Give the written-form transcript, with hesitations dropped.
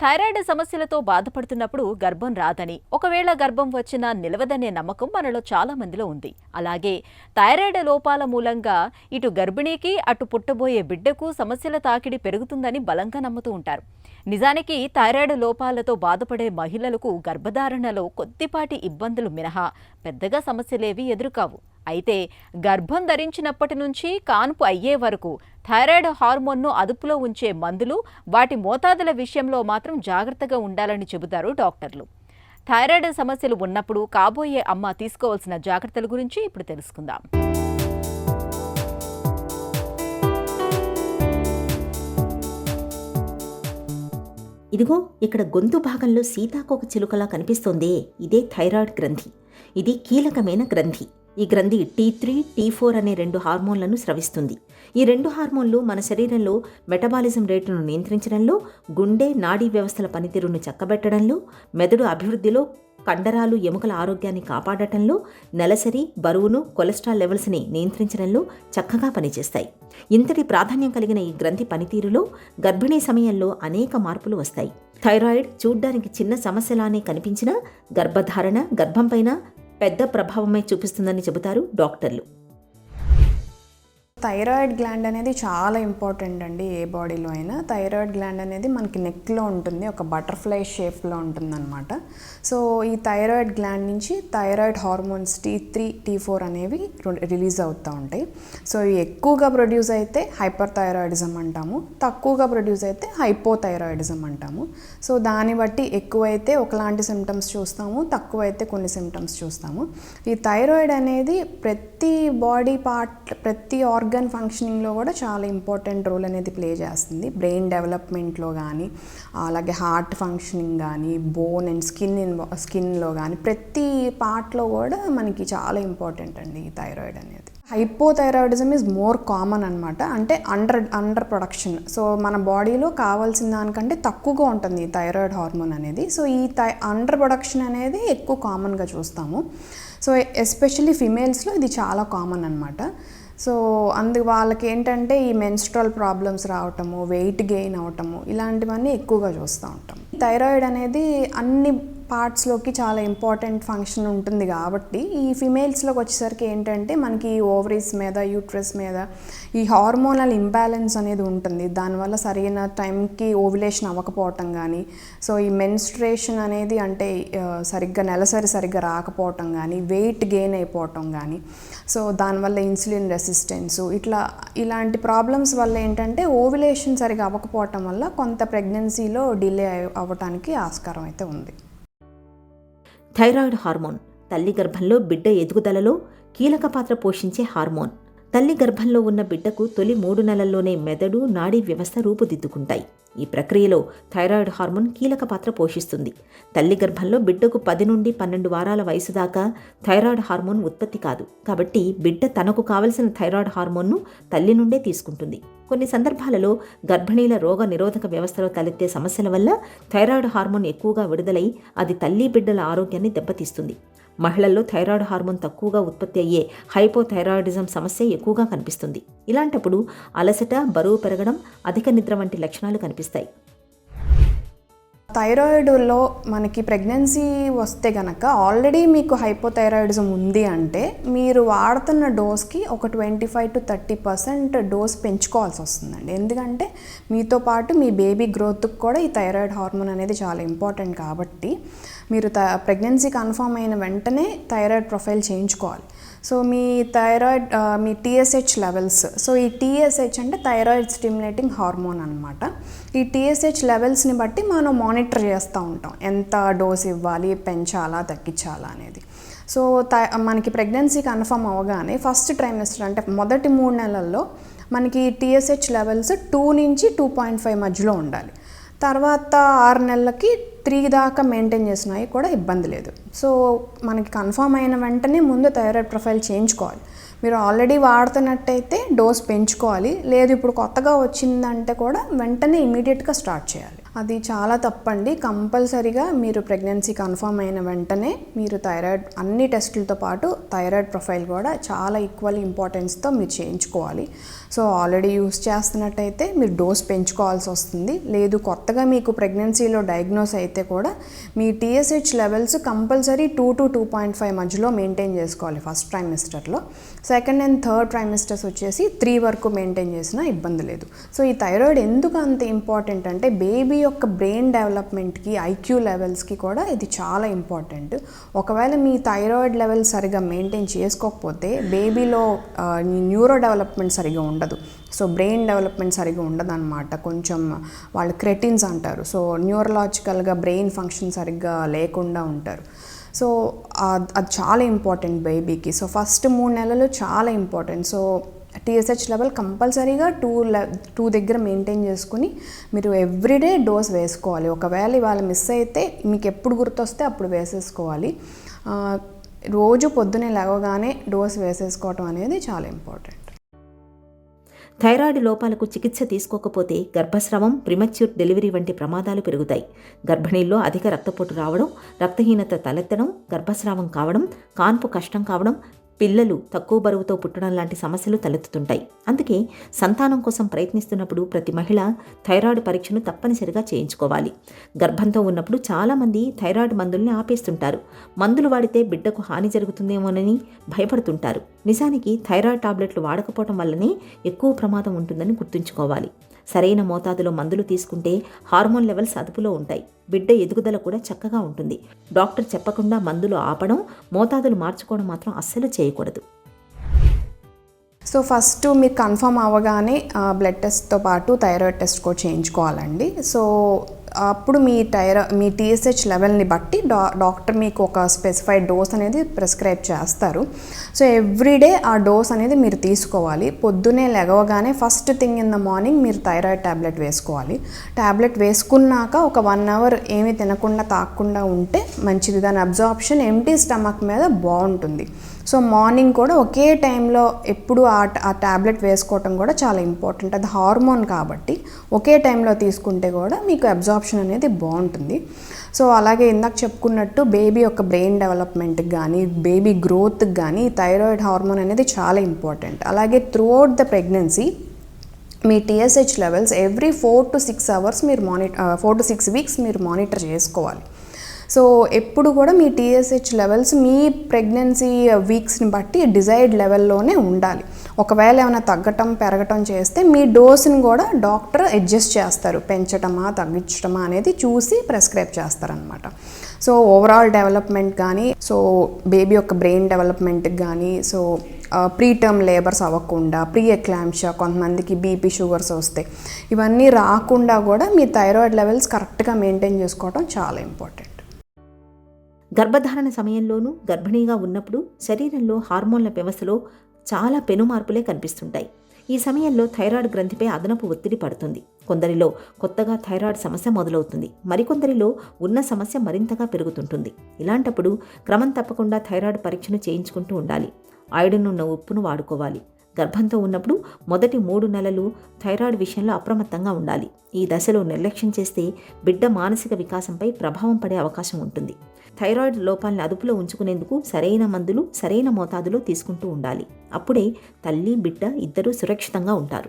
Thyroid సమస్యలతో బాధపడుతున్నప్పుడు గర్భం రాదని, ఒకవేళ గర్భం వచ్చినా నిలవదనే నమ్మకం మనలో చాలా మందిలో ఉంది. అలాగే థైరాయిడ్ లోపాల మూలంగా ఇటు గర్భిణీకి అటు పుట్టబోయే బిడ్డకు సమస్యల తాకిడి పెరుగుతుందని బలంగా నమ్ముతూ ఉంటారు. నిజానికి థైరాయిడ్ లోపాలతో బాధపడే మహిళలకు గర్భధారణలో కొద్దిపాటి ఇబ్బందులు మినహా పెద్దగా సమస్యలేవీ ఎదురుకావు. అయితే గర్భం ధరించినప్పటి నుంచి కాన్పు అయ్యే వరకు థైరాయిడ్ హార్మోన్ను అదుపులో ఉంచే మందులు, వాటి మోతాదుల విషయంలో మాత్రం జాగ్రత్తగా ఉండాలని చెబుతారు డాక్టర్లు. థైరాయిడ్ సమస్యలు ఉన్నప్పుడు కాబోయే అమ్మ తీసుకోవాల్సిన జాగ్రత్తల గురించి ఇప్పుడు తెలుసుకుందాం. ఇదిగో ఇక్కడ గొంతు భాగంలో సీతాకోక చిలుకలా కనిపిస్తోందే, ఇదే థైరాయిడ్ గ్రంథి. ఇది కీలకమైన గ్రంథి. ఈ గ్రంథి T3, T4 అనే 2 హార్మోన్లను స్రవిస్తుంది. ఈ 2 హార్మోన్లు మన శరీరంలో మెటబాలిజం రేటును నియంత్రించడంలో, గుండె నాడీ వ్యవస్థల పనితీరును చక్కబెట్టడంలో, మెదడు అభివృద్ధిలో, కండరాలు ఎముకల ఆరోగ్యాన్ని కాపాడటంలో, నెలసరి బరువును కొలెస్ట్రాల్ లెవెల్స్ని నియంత్రించడంలో చక్కగా పనిచేస్తాయి. ఇంతటి ప్రాధాన్యం కలిగిన ఈ గ్రంథి పనితీరులో గర్భిణీ సమయంలో అనేక మార్పులు వస్తాయి. థైరాయిడ్ చూడ్డానికి చిన్న సమస్యలానే కనిపించినా గర్భధారణ, గర్భంపైన పెద్ద ప్రభావమే చూపిస్తుందని చెబుతారు డాక్టర్లు. థైరాయిడ్ గ్లాండ్ అనేది చాలా ఇంపార్టెంట్ అండి. ఏ బాడీలో అయినా థైరాయిడ్ గ్లాండ్ అనేది మనకి నెక్లో ఉంటుంది, ఒక బటర్ఫ్లై షేప్లో ఉంటుందన్నమాట. సో ఈ థైరాయిడ్ గ్లాండ్ నుంచి థైరాయిడ్ హార్మోన్స్ T3, T4 అనేవి రిలీజ్ అవుతూ ఉంటాయి. సో ఇవి ఎక్కువగా ప్రొడ్యూస్ అయితే హైపర్ థైరాయిడిజం అంటాము, తక్కువగా ప్రొడ్యూస్ అయితే హైపోథైరాయిడిజం అంటాము. సో దాన్ని బట్టి ఎక్కువైతే ఒకలాంటి సిమ్టమ్స్ చూస్తాము, తక్కువైతే కొన్ని సిమ్టమ్స్ చూస్తాము. ఈ థైరాయిడ్ అనేది ప్రతి బాడీ పార్ట్, ప్రతి ఆర్గన్ ఫంక్షనింగ్లో కూడా చాలా ఇంపార్టెంట్ రోల్ అనేది ప్లే చేస్తుంది. బ్రెయిన్ డెవలప్మెంట్లో కానీ, అలాగే హార్ట్ ఫంక్షనింగ్ కానీ, బోన్ అండ్ స్కిన్లో కానీ ప్రతి పార్ట్లో కూడా మనకి చాలా ఇంపార్టెంట్ అండి ఈ థైరాయిడ్ అనేది. హైపోథైరాయిడిజం ఈజ్ మోర్ కామన్ అనమాట. అంటే అండర్ ప్రొడక్షన్. సో మన బాడీలో కావాల్సిన దానికంటే తక్కువగా ఉంటుంది ఈ థైరాయిడ్ హార్మోన్ అనేది. సో ఈ అండర్ ప్రొడక్షన్ అనేది ఎక్కువ కామన్గా చూస్తాము. సో ఎస్పెషల్లీ ఫిమేల్స్లో ఇది చాలా కామన్ అనమాట. సో వాళ్ళకి ఏంటంటే ఈ మెన్స్ట్రల్ ప్రాబ్లమ్స్ రావటము, వెయిట్ గెయిన్ అవటము, ఇలాంటివన్నీ ఎక్కువగా చూస్తూ ఉంటాం. థైరాయిడ్ అనేది అన్ని పార్ట్స్లోకి చాలా ఇంపార్టెంట్ ఫంక్షన్ ఉంటుంది కాబట్టి ఈ ఫిమేల్స్లోకి వచ్చేసరికి ఏంటంటే మనకి ఓవరీస్ మీద, యూట్రస్ మీద ఈ హార్మోనల్ ఇంబ్యాలెన్స్ అనేది ఉంటుంది. దానివల్ల సరైన టైంకి ఓవ్యులేషన్ అవ్వకపోవటం కానీ, సో ఈ మెన్స్ట్రేషన్ అనేది అంటే నెలసరి సరిగ్గా రాకపోవటం కానీ, వెయిట్ గెయిన్ అయిపోవటం కానీ, సో దానివల్ల ఇన్సులిన్ రెసిస్టెన్స్, ఇలాంటి ప్రాబ్లమ్స్ వల్ల ఏంటంటే ఓవ్యులేషన్ సరిగ్గా అవ్వకపోవటం వల్ల కొంత ప్రెగ్నెన్సీలో డిలే అవ్వటానికి ఆస్కారం అయితే ఉంది. థైరాయిడ్ హార్మోన్ తల్లి గర్భంలో బిడ్డ ఎదుగుదలలో కీలక పాత్ర పోషించే హార్మోన్. తల్లి గర్భంలో ఉన్న బిడ్డకు తొలి 3 నెలల్లోనే మెదడు, నాడీ వ్యవస్థ రూపుదిద్దుకుంటాయి. ఈ ప్రక్రియలో థైరాయిడ్ హార్మోన్ కీలక పాత్ర పోషిస్తుంది. తల్లి గర్భంలో బిడ్డకు 10 నుండి 12 వారాల వయసు దాకా థైరాయిడ్ హార్మోన్ ఉత్పత్తి కాదు. కాబట్టి బిడ్డ తనకు కావలసిన థైరాయిడ్ హార్మోన్ను తల్లి నుండే తీసుకుంటుంది. కొన్ని సందర్భాలలో గర్భిణీల రోగ నిరోధక వ్యవస్థలో తలెత్తే సమస్యల వల్ల థైరాయిడ్ హార్మోన్ ఎక్కువగా విడుదలై అది తల్లి బిడ్డల ఆరోగ్యాన్ని దెబ్బతీస్తుంది. మహిళల్లో థైరాయిడ్ హార్మోన్ తక్కువగా ఉత్పత్తి అయ్యే హైపోథైరాయిడిజం సమస్య ఎక్కువగా కనిపిస్తుంది. ఇలాంటప్పుడు అలసట, బరువు పెరగడం, అధిక నిద్ర వంటి లక్షణాలు కనిపిస్తాయి. థైరాయిడ్లో మనకి ప్రెగ్నెన్సీ వస్తే కనుక ఆల్రెడీ మీకు హైపోథైరాయిడిజం ఉంది అంటే మీరు వాడుతున్న డోస్కి ఒక 25 to 30% డోస్ పెంచుకోవాల్సి వస్తుందండి. ఎందుకంటే మీతో పాటు మీ బేబీ గ్రోత్కి కూడా ఈ థైరాయిడ్ హార్మోన్ అనేది చాలా ఇంపార్టెంట్ కాబట్టి మీరు ప్రెగ్నెన్సీ కన్ఫర్మ్ అయిన వెంటనే థైరాయిడ్ ప్రొఫైల్ చేయించుకోవాలి. సో మీ థైరాయిడ్, మీ TSH లెవెల్స్, సో ఈ TSH అంటే థైరాయిడ్ స్టిమ్యులేటింగ్ హార్మోన్ అనమాట. ఈ TSH లెవెల్స్ని బట్టి మనం మానిటర్ చేస్తూ ఉంటాం, ఎంత డోస్ ఇవ్వాలి, పెంచాలా, తగ్గించాలా అనేది. సో మనకి ప్రెగ్నెన్సీ కన్ఫర్మ్ అవ్వగానే ఫస్ట్ ట్రైమెస్టర్ అంటే మొదటి 3 నెలల్లో మనకి TSH లెవెల్స్ 2 నుంచి 2.5 మధ్యలో ఉండాలి. తర్వాత 6 నెలలకి 3 దాకా మెయింటైన్ చేసినాయి కూడా ఇబ్బంది లేదు. సో మనకి కన్ఫర్మ్ అయిన వెంటనే ముందు థైరాయిడ్ ప్రొఫైల్ చేయించుకోవాలి. మీరు ఆల్రెడీ వాడుతున్నట్టయితే డోస్ పెంచుకోవాలి, లేదు ఇప్పుడు కొత్తగా వచ్చిందంటే కూడా వెంటనే ఇమీడియట్గా స్టార్ట్ చేయాలి. అది చాలా తప్పండి. కంపల్సరీగా మీరు ప్రెగ్నెన్సీ కన్ఫర్మ్ అయిన వెంటనే మీరు థైరాయిడ్ అన్ని టెస్టులతో పాటు థైరాయిడ్ ప్రొఫైల్ కూడా చాలా ఈక్వల్ ఇంపార్టెన్స్తో మీరు చేయించుకోవాలి. సో ఆల్రెడీ యూస్ చేస్తున్నట్టయితే మీరు డోస్ పెంచుకోవాల్సి వస్తుంది. లేదు కొత్తగా మీకు ప్రెగ్నెన్సీలో డయాగ్నోస్ అయితే కూడా మీ TSH లెవెల్స్ కంపల్సరీ 2 to 2.5 మధ్యలో మెయింటైన్ చేసుకోవాలి ఫస్ట్ ట్రైమిస్టర్లో. సెకండ్ అండ్ థర్డ్ ట్రైమిస్టర్స్ వచ్చేసి 3 వరకు మెయింటైన్ చేసినా ఇబ్బంది లేదు. సో ఈ థైరాయిడ్ ఎందుకు అంత ఇంపార్టెంట్ అంటే బేబీ యొక్క బ్రెయిన్ డెవలప్మెంట్కి, IQ లెవెల్స్కి కూడా ఇది చాలా ఇంపార్టెంట్. ఒకవేళ మీ థైరాయిడ్ లెవెల్స్ సరిగా మెయింటైన్ చేసుకోకపోతే బేబీలో న్యూరో డెవలప్మెంట్ సరిగా ఉండదు. సో బ్రెయిన్ డెవలప్మెంట్ సరిగా ఉండదు అనమాట. కొంచెం వాళ్ళు క్రెటిన్స్ అంటారు. సో న్యూరలాజికల్గా బ్రెయిన్ ఫంక్షన్ సరిగ్గా లేకుండా ఉంటారు. సో అది చాలా ఇంపార్టెంట్ బేబీకి. సో ఫస్ట్ 3 నెలలు చాలా ఇంపార్టెంట్. సో TSH లెవెల్ కంపల్సరీగా 2 దగ్గర మెయింటైన్ చేసుకుని మీరు ఎవ్రీడే డోస్ వేసుకోవాలి. ఒకవేళ ఇవాళ మిస్ అయితే మీకు ఎప్పుడు గుర్తొస్తే అప్పుడు వేసేసుకోవాలి. రోజు పొద్దునే లేవగానే డోస్ వేసేసుకోవటం అనేది చాలా ఇంపార్టెంట్. థైరాయిడ్ లోపాలకు చికిత్స తీసుకోకపోతే గర్భస్రావం, ప్రిమచ్యూర్ డెలివరీ వంటి ప్రమాదాలు పెరుగుతాయి. గర్భిణీల్లో అధిక రక్తపోటు రావడం, రక్తహీనత తలెత్తడం, గర్భస్రావం కావడం, కాన్పు కష్టం కావడం, పిల్లలు తక్కువ బరువుతో పుట్టడం లాంటి సమస్యలు తలెత్తుతుంటాయి. అందుకే సంతానం కోసం ప్రయత్నిస్తున్నప్పుడు ప్రతి మహిళ థైరాయిడ్ పరీక్షను తప్పనిసరిగా చేయించుకోవాలి. గర్భంతో ఉన్నప్పుడు చాలామంది థైరాయిడ్ మందుల్ని ఆపేస్తుంటారు. మందులు వాడితే బిడ్డకు హాని జరుగుతుందేమోనని భయపడుతుంటారు. నిజానికి థైరాయిడ్ టాబ్లెట్లు వాడకపోవడం వల్లనే ఎక్కువ ప్రమాదం ఉంటుందని గుర్తుంచుకోవాలి. సరైన మోతాదులో మందులు తీసుకుంటే హార్మోన్ లెవెల్స్ అదుపులో ఉంటాయి. బిడ్డ ఎదుగుదల కూడా చక్కగా ఉంటుంది. డాక్టర్ చెప్పకుండా మందులు ఆపడం, మోతాదులు మార్చుకోవడం మాత్రం అస్సలు చేయకూడదు. సో ఫస్ట్ మీరు కన్ఫర్మ్ అవ్వగానే బ్లడ్ టెస్ట్తో పాటు థైరాయిడ్ టెస్ట్ కూడా చేయించుకోవాలండి. సో అప్పుడు మీ TSH లెవెల్ని బట్టి డాక్టర్ మీకు ఒక స్పెసిఫైడ్ డోస్ అనేది ప్రిస్క్రైబ్ చేస్తారు. సో ఎవ్రీడే ఆ డోస్ అనేది మీరు తీసుకోవాలి. పొద్దునే లెగవగానే first thing in the morning మీరు థైరాయిడ్ ట్యాబ్లెట్ వేసుకోవాలి. ట్యాబ్లెట్ వేసుకున్నాక ఒక 1 అవర్ ఏమీ తినకుండా తాగకుండా ఉంటే మంచిది. దాని అబ్జార్ప్షన్ ఎంటీ స్టమక్ మీద బాగుంటుంది. సో మార్నింగ్ కూడా ఒకే టైంలో ఎప్పుడు ఆ ట్యాబ్లెట్ వేసుకోవటం కూడా చాలా ఇంపార్టెంట్. అది హార్మోన్ కాబట్టి ఒకే టైంలో తీసుకుంటే కూడా మీకు అబ్జార్ప్షన్ అనేది బాగుంటుంది. సో అలాగే ఇందాక చెప్పుకున్నట్టు బేబీ యొక్క బ్రెయిన్ డెవలప్మెంట్కి కానీ, బేబీ గ్రోత్కి కానీ థైరాయిడ్ హార్మోన్ అనేది చాలా ఇంపార్టెంట్. అలాగే throughout the pregnancy me TSH levels every 4 to 6 hours మీరు 4 to 6 వీక్స్ మీరు మానిటర్ చేసుకోవాలి. సో ఎప్పుడు కూడా మీ TSH లెవెల్స్ మీ ప్రెగ్నెన్సీ వీక్స్ని బట్టి డిజైర్డ్ లెవెల్లోనే ఉండాలి. ఒకవేళ ఏమైనా తగ్గటం పెరగటం చేస్తే మీ డోస్ని కూడా డాక్టర్ అడ్జస్ట్ చేస్తారు. పెంచటమా తగ్గించటమా అనేది చూసి ప్రిస్క్రైబ్ చేస్తారనమాట. సో ఓవరాల్ డెవలప్మెంట్ కానీ, సో బేబీ యొక్క బ్రెయిన్ డెవలప్మెంట్కి కానీ, సో ప్రీటర్మ్ లేబర్స్ అవ్వకుండా, ప్రీ ఎక్లాంప్షియా, కొంతమందికి BP షుగర్స్ వస్తాయి, ఇవన్నీ రాకుండా కూడా మీ థైరాయిడ్ లెవెల్స్ కరెక్ట్గా మెయింటైన్ చేసుకోవడం చాలా ఇంపార్టెంట్. గర్భధారణ సమయంలోనూ, గర్భిణీగా ఉన్నప్పుడు శరీరంలో హార్మోన్ల వ్యవస్థలో చాలా పెనుమార్పులే కనిపిస్తుంటాయి. ఈ సమయంలో థైరాయిడ్ గ్రంథిపై అదనపు ఒత్తిడి పడుతుంది. కొందరిలో కొత్తగా థైరాయిడ్ సమస్య మొదలవుతుంది. మరికొందరిలో ఉన్న సమస్య మరింతగా పెరుగుతుంటుంది. ఇలాంటప్పుడు క్రమం తప్పకుండా థైరాయిడ్ పరీక్షను చేయించుకుంటూ ఉండాలి. ఐరన్ ఉన్న ఉప్పును వాడుకోవాలి. గర్భంతో ఉన్నప్పుడు మొదటి 3 నెలలు థైరాయిడ్ విషయంలో అప్రమత్తంగా ఉండాలి. ఈ దశలో నిర్లక్ష్యం చేస్తే బిడ్డ మానసిక వికాసంపై ప్రభావం పడే అవకాశం ఉంటుంది. థైరాయిడ్ లోపాలను అదుపులో ఉంచుకునేందుకు సరైన మందులు సరైన మోతాదులో తీసుకుంటూ ఉండాలి. అప్పుడే తల్లి, బిడ్డ ఇద్దరూ సురక్షితంగా ఉంటారు.